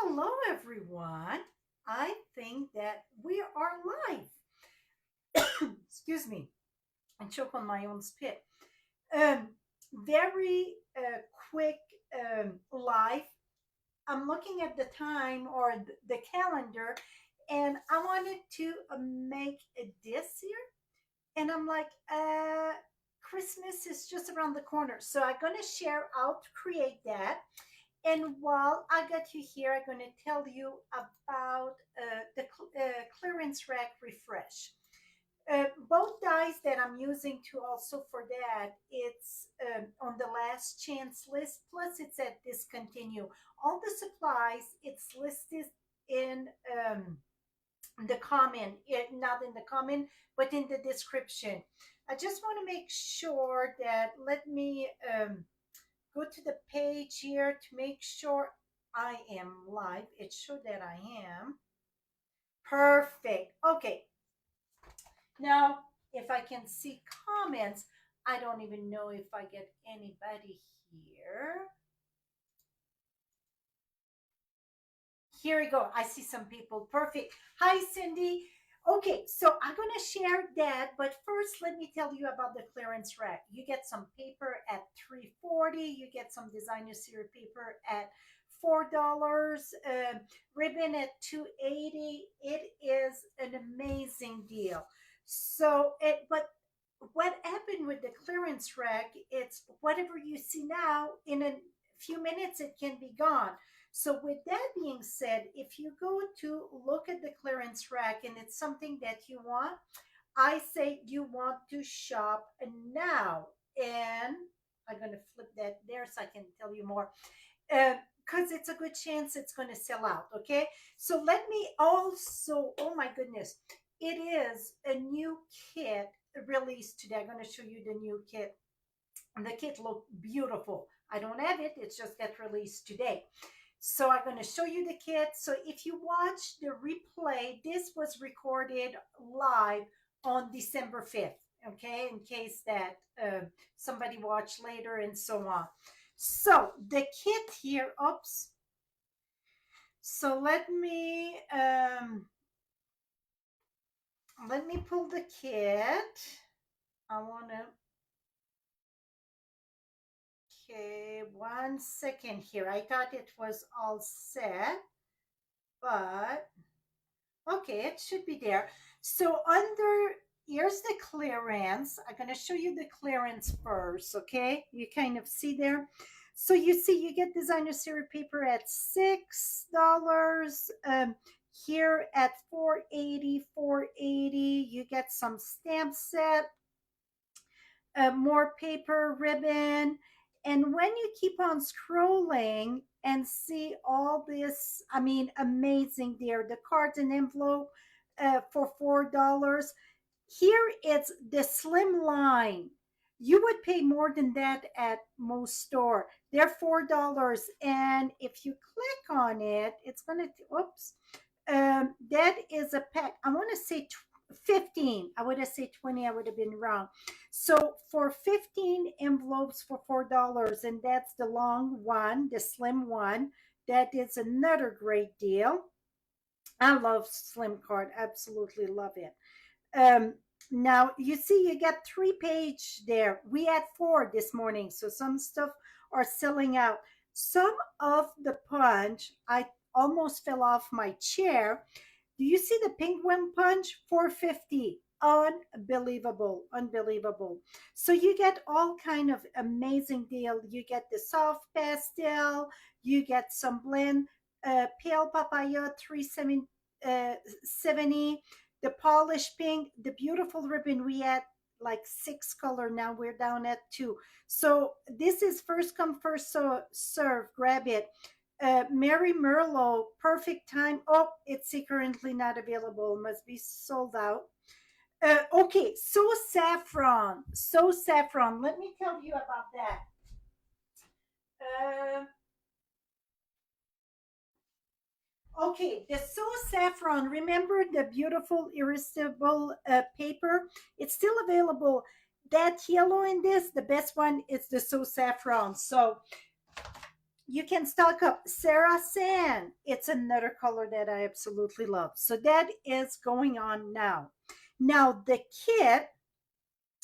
Hello, everyone. I think that we are live. Excuse me. I choke on my own spit. Very quick live. I'm looking at the time or the calendar, and I wanted to make this here. And I'm like, Christmas is just around the corner. So I'm going to share out to create that. And while I got you here, I'm going to tell you about the clearance rack refresh. Both dies that I'm using to also for that, it's on the last chance list, plus it's at discontinue. All the supplies, it's listed in the comment, not in the comment, but in the description. I just want to make sure that, let me go to the page here to make sure I am live. It showed that I am. Perfect. Okay. Now, if I can see comments, I don't even know if I get anybody here. Here we go. I see some people. Perfect. Hi, Cindy. Okay, so I'm going to share that, but first let me tell you about the clearance rack. You get some paper at $3.40. You get some designer series paper at $4. Ribbon at $2.80. It is an amazing deal. But what happened with the clearance rack? It's whatever you see now. In a few minutes, it can be gone. So with that being said, if you go to look at the clearance rack and it's something that you want, I say you want to shop now. And I'm going to flip that there so I can tell you more. Because it's a good chance it's going to sell out. Okay. So let me also, oh my goodness, it is a new kit released today. I'm going to show you the new kit. And the kit looked beautiful. I don't have it. It's just got released today. So I'm going to show you the kit. So if you watch the replay, this was recorded live on December 5th, okay, in case that somebody watched later and so on. So the kit here, oops. So let me pull the kit. I want to, okay, 1 second here. I thought it was all set, but okay, it should be there. So here's the clearance. I'm going to show you the clearance first, okay? You kind of see there. So you see you get designer series paper at $6. Here at $4.80. You get some stamp set, more paper, ribbon. And when you keep on scrolling and see all this, I mean, amazing there, the cards and envelope for $4. Here it's the slim line. You would pay more than that at most store. They're $4. And if you click on it, it's going to, oops, that is a pack. I want to say 15. I would have said 20. I would have been wrong. So for 15 envelopes for $4, and that's the long one, the slim one, that is another great deal. I love slim card. Absolutely love it. Now you see you get 3 page there. We had 4 this morning, so some stuff are selling out. Some of the punch, I almost fell off my chair. Do you see the penguin punch? 450. Unbelievable, unbelievable. So you get all kind of amazing deal. You get the soft pastel, you get some blend, pale papaya 370, the polished pink, the beautiful ribbon. We had like 6 color, now we're down at 2. So this is first come first serve. Grab it. Mary Merlot, perfect time. Oh, it's currently not available. Must be sold out. Okay, so saffron. So saffron. Let me tell you about that. Uh, okay, the So Saffron. Remember the beautiful irresistible paper? It's still available. That yellow in this, the best one is the So Saffron. So you can stock up. Sarah Sand, it's another color that I absolutely love. So that is going on now. Now the kit,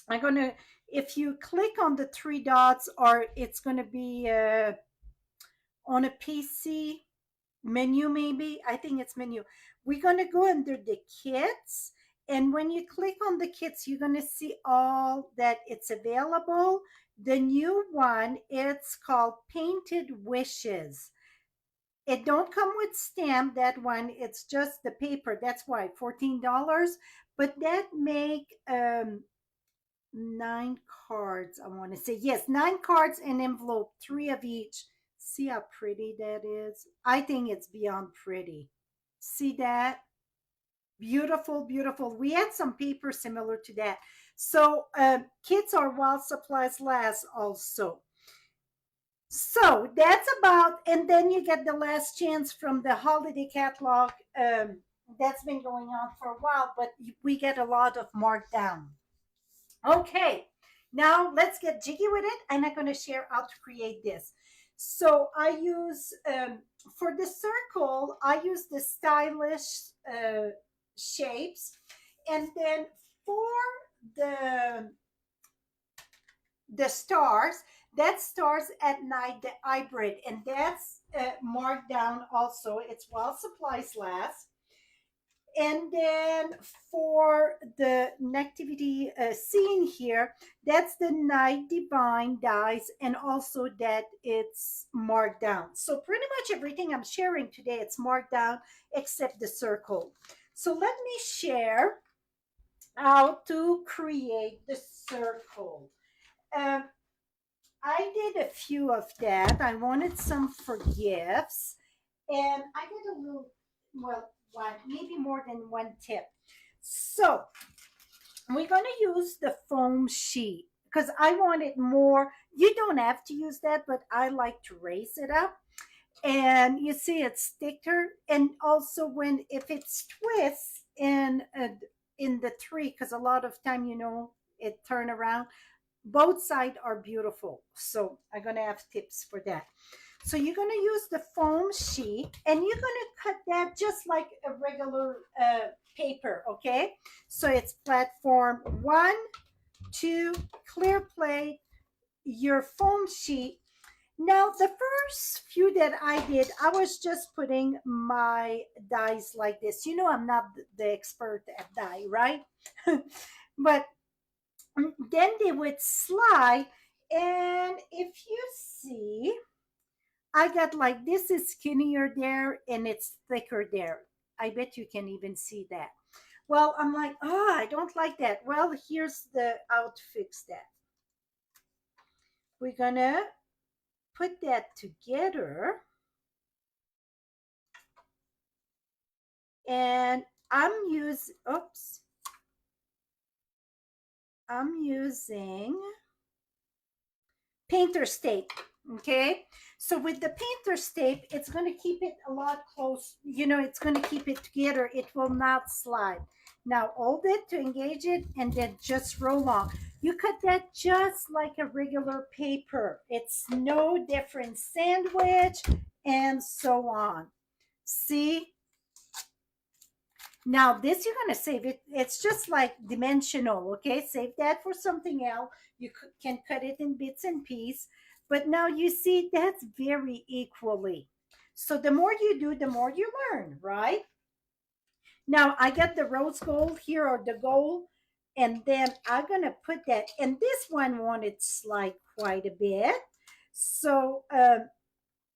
I'm gonna, if you click on the three dots, or it's gonna be on a PC menu, maybe. I think it's menu. We're gonna go under the kits, and when you click on the kits, you're gonna see all that it's available. The new one, it's called Painted Wishes. It don't come with stamp, that one. It's just the paper. That's why $14. But that make 9 cards, I want to say. Yes, 9 cards in envelope, three of each. See how pretty that is? I think it's beyond pretty. See that? Beautiful, beautiful. We had some paper similar to that. So kits are while supplies last also. So that's about, and then you get the last chance from the holiday catalog. That's been going on for a while, but we get a lot of markdown. Okay, now let's get jiggy with it, and I'm going to share how to create this. So I use, for the circle, I use the stylish shapes. And then for the the stars, that stars at night, the hybrid, and that's marked down also. It's while supplies last. And then for the nativity scene here, that's the night divine dies, and also that it's marked down. So pretty much everything I'm sharing today, it's marked down except the circle. So let me share how to create the circle. um, I did a few of that. I wanted some for gifts, and I did a little, well, one, maybe more than one tip. So we're going to use the foam sheet because I want it more. You don't have to use that, but I like to raise it up. And you see it's thicker. And also when, if it's twists in the tree, because a lot of time, it turn around, both sides are beautiful. So I'm going to have tips for that. So you're going to use the foam sheet, and you're going to cut that just like a regular paper, okay? So it's platform 1, 2, clear plate, your foam sheet. Now, the first few that I did, I was just putting my dies like this. I'm not the expert at die, right? But then they would slide, and if you see, I got like, this is skinnier there and it's thicker there. I bet you can even see that. Well, I'm like, oh, I don't like that. Well, here's the how to fix that. We're gonna put that together, and I'm using painter's tape. Okay, so with the painter's tape, it's going to keep it a lot close. It's going to keep it together. It will not slide. Now hold it to engage it, and then just roll on. You cut that just like a regular paper. It's no different. Sandwich and so on. See, now this you're going to save it. It's just like dimensional, okay? Save that for something else. You can cut it in bits and pieces. But now you see that's very equally. So the more you do, the more you learn, right? Now I got the rose gold here, or the gold, and then I'm going to put that. And this one wanted to slide quite a bit. So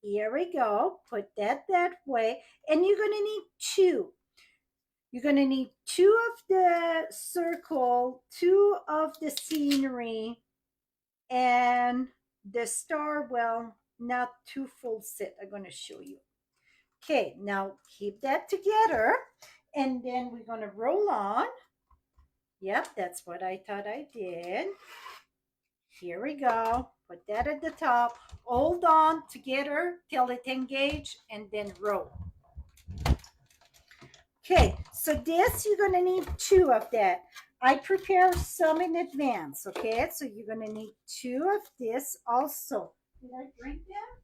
here we go. Put that way. And you're going to need two. You're going to need two of the circle, two of the scenery, and the star. Well, not two full set. I'm going to show you. Okay, now keep that together, and then we're going to roll on. Yep, that's what I thought I did. Here we go. Put that at the top. Hold on together till it engage, and then roll. Okay, so this, you're going to need two of that. I prepare some in advance, okay? So you're going to need two of this also. Did I drink that?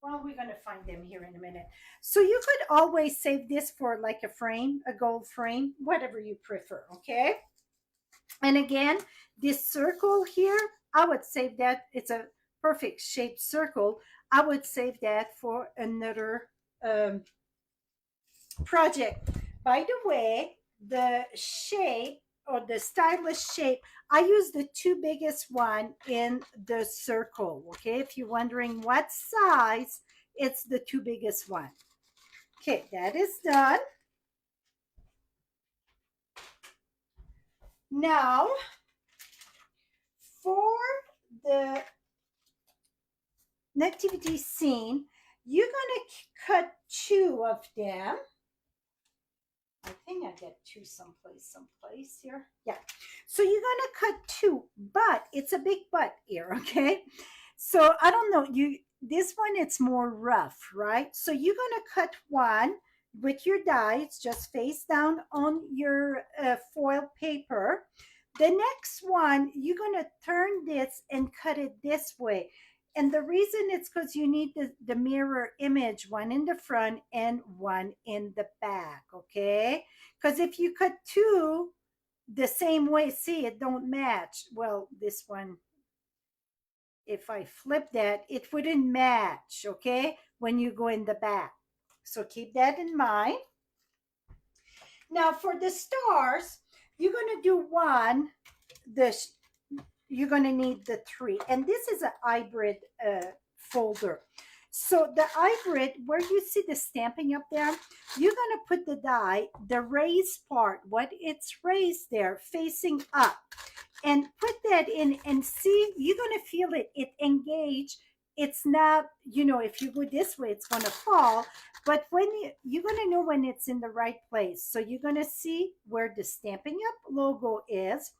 Well, we're going to find them here in a minute. So you could always save this for like a frame, a gold frame, whatever you prefer. Okay. And again, this circle here, I would save that. It's a perfect shaped circle. I would save that for another um, project. By the way, the shape or the stylish shape, I use the two biggest one in the circle. Okay, if you're wondering what size, it's the two biggest one. Okay, that is done. Now, for the nativity scene, you're gonna cut two of them. I think I get two someplace here. Yeah. So you're gonna cut two, but it's a big but here, okay? So I don't know. This one it's more rough, right? So you're gonna cut one with your die. It's just face down on your foil paper. The next one, you're gonna turn this and cut it this way. And the reason it's because you need the mirror image, one in the front and one in the back, okay? Because if you cut two the same way, see, it don't match. Well, this one, if I flip that, it wouldn't match, okay, when you go in the back. So keep that in mind. Now for the stars, you're going to do one, the you're going to need the three. And this is a hybrid folder. So the hybrid, where you see the stamping up there, you're going to put the die, the raised part, what it's raised there, facing up. And put that in and see, you're going to feel it. It engage. It's not, if you go this way, it's going to fall. But when you're going to know when it's in the right place. So you're going to see where the Stampin' Up logo is.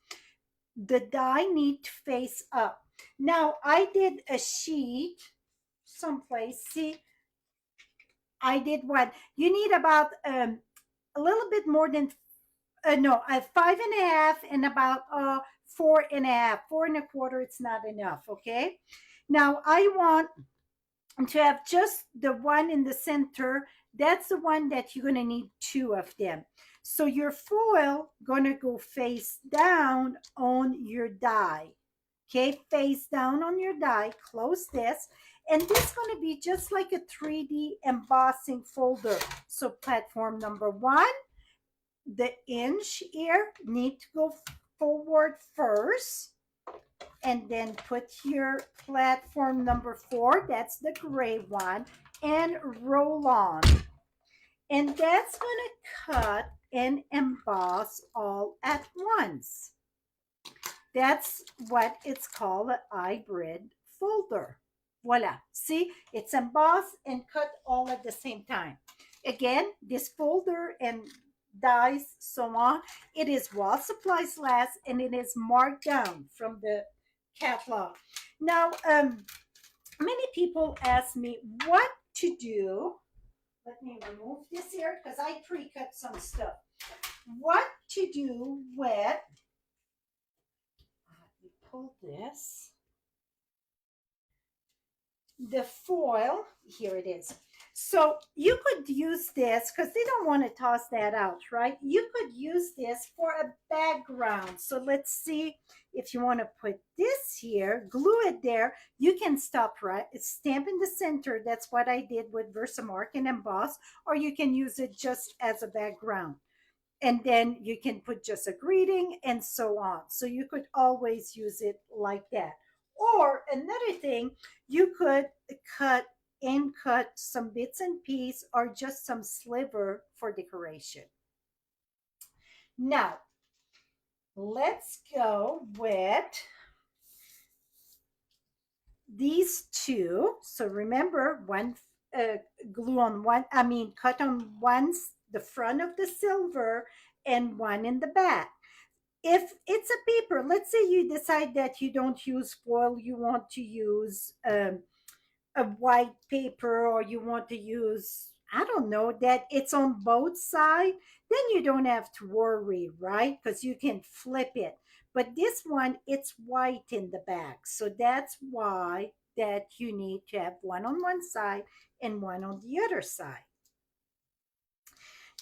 The die need to face up. Now I did a sheet someplace. See, I did one. You need about a little bit more than no, 5.5 and about 4.5, 4.25. It's not enough. Okay. Now I want to have just the one in the center. That's the one that you're going to need two of them. So your foil going to go face down on your die. Okay, face down on your die, close this. And this is going to be just like a 3D embossing folder. So platform number one, the inch here need to go forward first, and then put your platform number four, that's the gray one, and roll on. And that's going to cut and emboss all at once. That's what it's called, a hybrid folder. Voila. See, it's embossed and cut all at the same time. Again, this folder and dies, so on, it is while supplies last, and it is marked down from the catalog. Now, many people ask me what to do. Let me remove this here because I pre-cut some stuff. What to do with, let me pull this, the foil, here it is. So you could use this because they don't want to toss that out, right? You could use this for a background. So let's see if you want to put this here, glue it there. You can stop, right? Stamp in the center. That's what I did with Versamark and emboss, or you can use it just as a background. And then you can put just a greeting and so on. So you could always use it like that. Or another thing, you could cut some bits and pieces or just some sliver for decoration. Now, let's go with these two. So remember, one glue on one, cut on one's the front of the silver and one in the back. If it's a paper, let's say you decide that you don't use foil, you want to use a white paper, or you want to use, I don't know, that it's on both sides, then you don't have to worry, right? Because you can flip it. But this one, it's white in the back. So that's why that you need to have one on one side and one on the other side.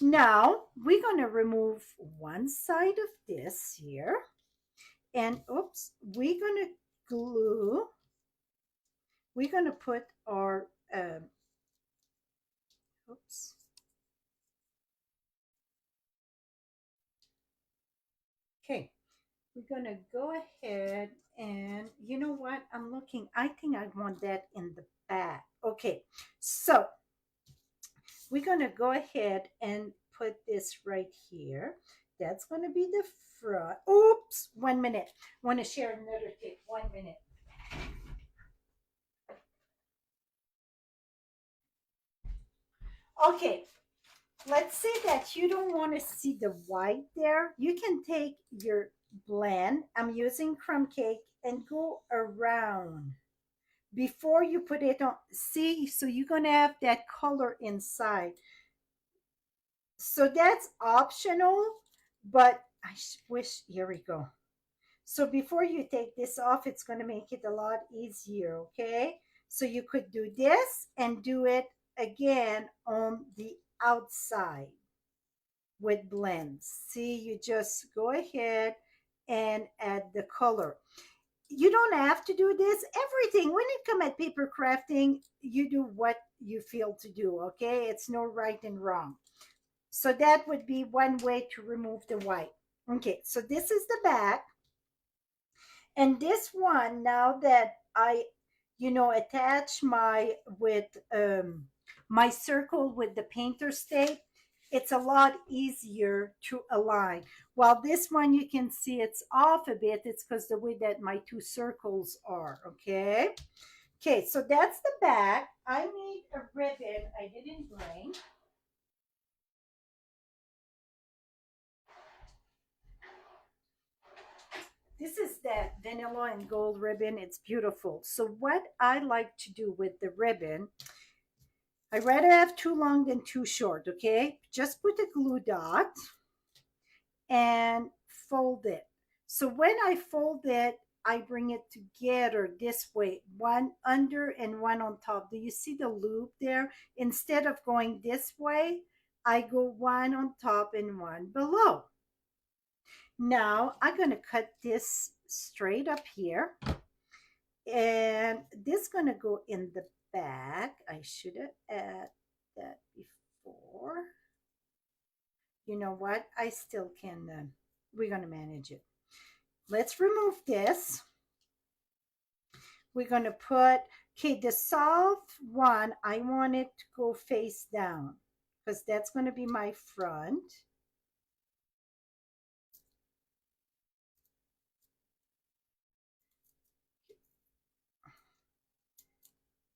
Now we're going to remove one side of this here, and oops, glue, we're going to put our, oops, okay, we're going to go ahead and you know what? I'm looking, I think I want that in the back. Okay, so we're going to go ahead and put this right here. That's going to be the front. Oops, 1 minute. I want to share another tip. 1 minute. Okay, let's say that you don't want to see the white there. You can take your blend. I'm using crumb cake and go around before you put it on. See, so you're going to have that color inside. So that's optional, but I wish, here we go. So before you take this off, it's going to make it a lot easier, okay? So you could do this and do it again on the outside with blends. See, you just go ahead and add the color. You don't have to do this. Everything, when it comes at paper crafting, you do what you feel to do, okay? It's no right and wrong. So that would be one way to remove the white. Okay, so this is the back. And this one, now that I, attach my circle with the painter's tape, it's a lot easier to align. While this one, you can see it's off a bit. It's because the way that my two circles are, okay? Okay, so that's the back. I made a ribbon I didn't bring. This is that vanilla and gold ribbon. It's beautiful. So what I like to do with the ribbon, I rather have too long than too short, okay? Just put a glue dot and fold it. So when I fold it, I bring it together this way, one under and one on top. Do you see the loop there? Instead of going this way, I go one on top and one below. Now I'm going to cut this straight up here. And this is going to go in the back. I should have added that before. You know what? I still can, we're going to manage it. Let's remove this. We're going to put, okay, the soft one, I want it to go face down because that's going to be my front.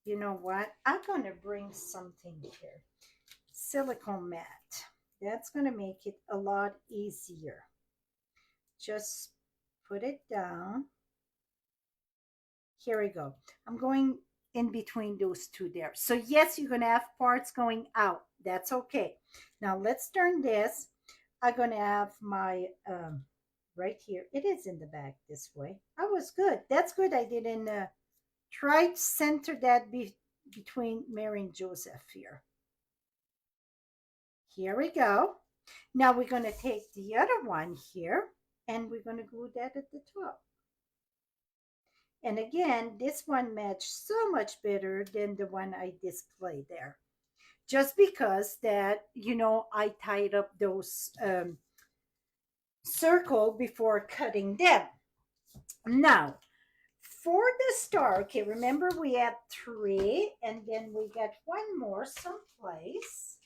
You know what? I'm going to bring something here. Silicone mat. That's going to make it a lot easier. Just put it down. Here we go. I'm going in between those two there. So yes, you're going to have parts going out. That's okay. Now let's turn this. I'm going to have my, right here. It is in the back this way. I was good. That's good. I didn't try to center that between Mary and Joseph here. Here we go. Now we're going to take the other one here and we're going to glue that at the top. And again, this one matched so much better than the one I displayed there. Just because that, I tied up those circle before cutting them. Now, for the star, okay, remember we had 3 and then we got one more someplace.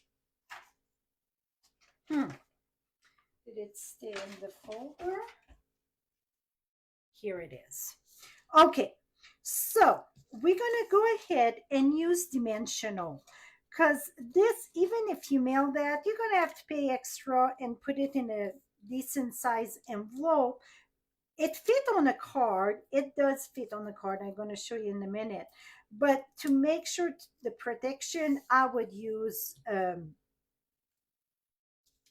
Did it stay in the folder? Here it is. Okay, so we're going to go ahead and use dimensional because this, even if you mail that, you're going to have to pay extra and put it in a decent size envelope. It fit on a card. It does fit on the card. I'm going to show you in a minute. But to make sure the protection, I would use,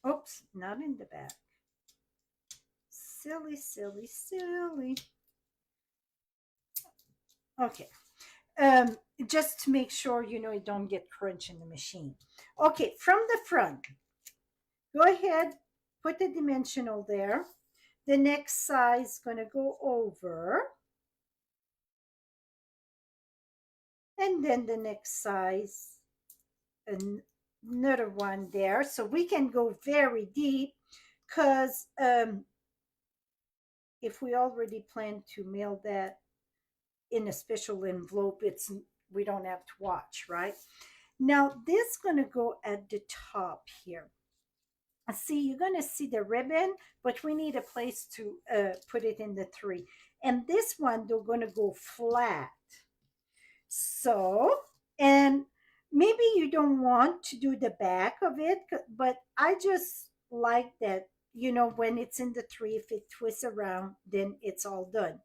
oops, not in the back. Silly, silly, silly. Okay. um, just to make sure you don't get crunch in the machine. Okay, from the front, go ahead, put the dimensional there. The next size going to go over, and then the next size, another one there. So we can go very deep because if we already plan to mail that in a special envelope, we don't have to watch, right? Now this going to go at the top here. See, you're going to see the ribbon, but we need a place to put it in the three. And this one, they're going to go flat. So, and maybe you don't want to do the back of it, but I just like that, when it's in the three, if it twists around, then it's all done.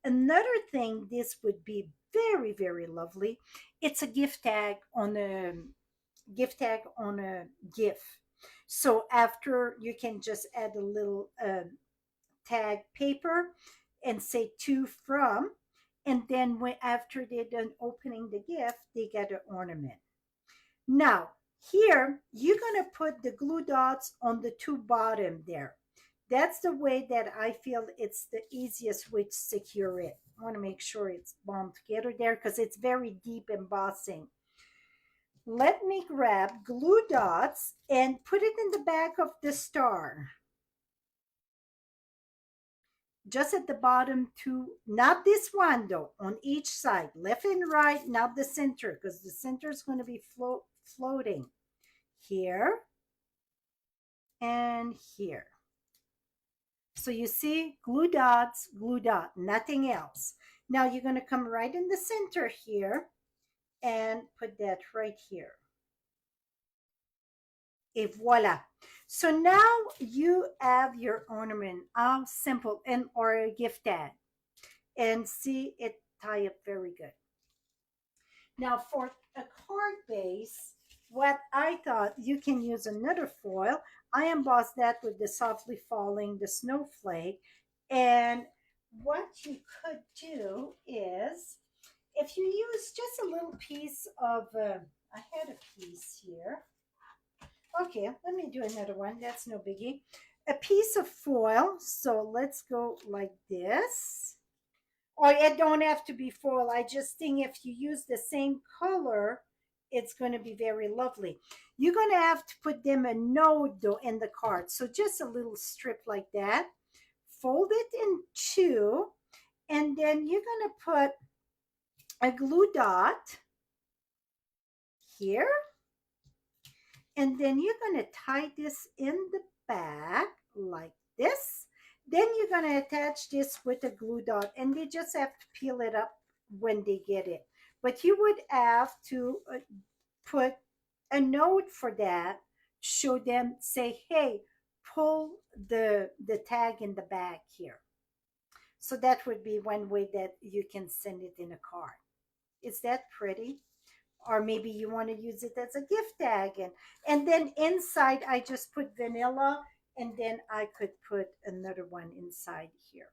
Another thing, this would be very, very lovely. It's a gift tag on a gift. So after you can just add a little tag paper and say to from, and then after they're done opening the gift, they get an ornament. Now here you're gonna put the glue dots on the two bottom there. That's the way that I feel it's the easiest way to secure it. I want to make sure it's bound together there because it's very deep embossing. Let me grab glue dots and put it in the back of the star. Just at the bottom two, not this one though, on each side, left and right, not the center, because the center is going to be floating here and here. So you see glue dots, glue dot, nothing else. Now you're going to come right in the center here and put that right here. Et voila. So now you have your ornament. How simple, and or a gift tag. And see it tie up very good. Now for a card base, what I thought, you can use another foil. I embossed that with the softly falling, the snowflake. And what you could do is, if you use just a little piece of, I had a piece here. Okay, let me do another one. That's no biggie. A piece of foil. So let's go like this. Or it don't have to be foil. I just think if you use the same color, it's going to be very lovely. You're going to have to put them a note though in the card. So just a little strip like that. Fold it in two. And then you're going to put a glue dot here. And then you're going to tie this in the back like this. Then you're going to attach this with a glue dot, and they just have to peel it up when they get it. But you would have to put a note for that, show them, say, hey, pull the tag in the back here. So that would be one way that you can send it in a card. Is that pretty? Or maybe you want to use it as a gift tag, and then inside I just put vanilla, and then I could put another one inside here.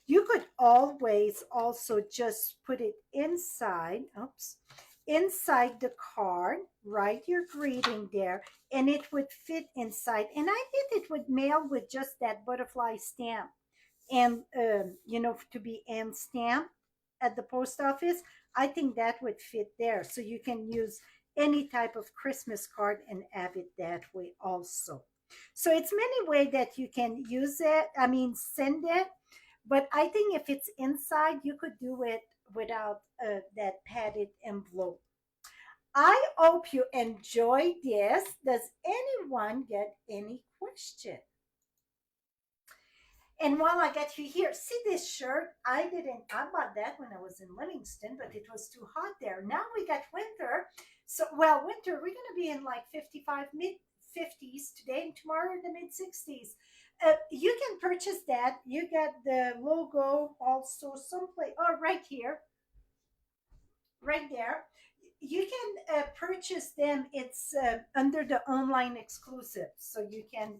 You could always also just put it inside, oops, inside the card, write your greeting there, and it would fit inside. And I did it with mail with just that butterfly stamp, and to be hand stamped at the post office. I think that would fit there. So you can use any type of Christmas card and have it that way also. So it's many ways that you can use it. I mean, send it. But I think if it's inside, you could do it without that padded envelope. I hope you enjoyed this. Does anyone get any question? And while I got you here, see this shirt? I bought that when I was in Livingston, but it was too hot there. Now we got winter. So, well, winter, we're going to be in like 55, mid 50s today, and tomorrow in the mid 60s. You can purchase that. You got the logo also someplace. Oh, right here, right there. You can purchase them. It's under the online exclusive, so you can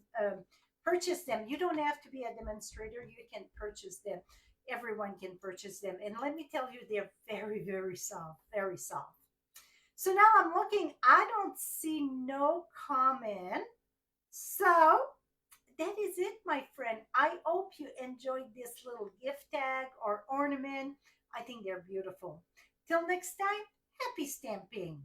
purchase them. You don't have to be a demonstrator. You can purchase them. everyone can purchase them. And let me tell you, they're very, very soft, very soft. So now I'm looking, I don't see no comment. So that is it, my friend. I hope you enjoyed this little gift tag or ornament. I think they're beautiful. Till next time, happy stamping.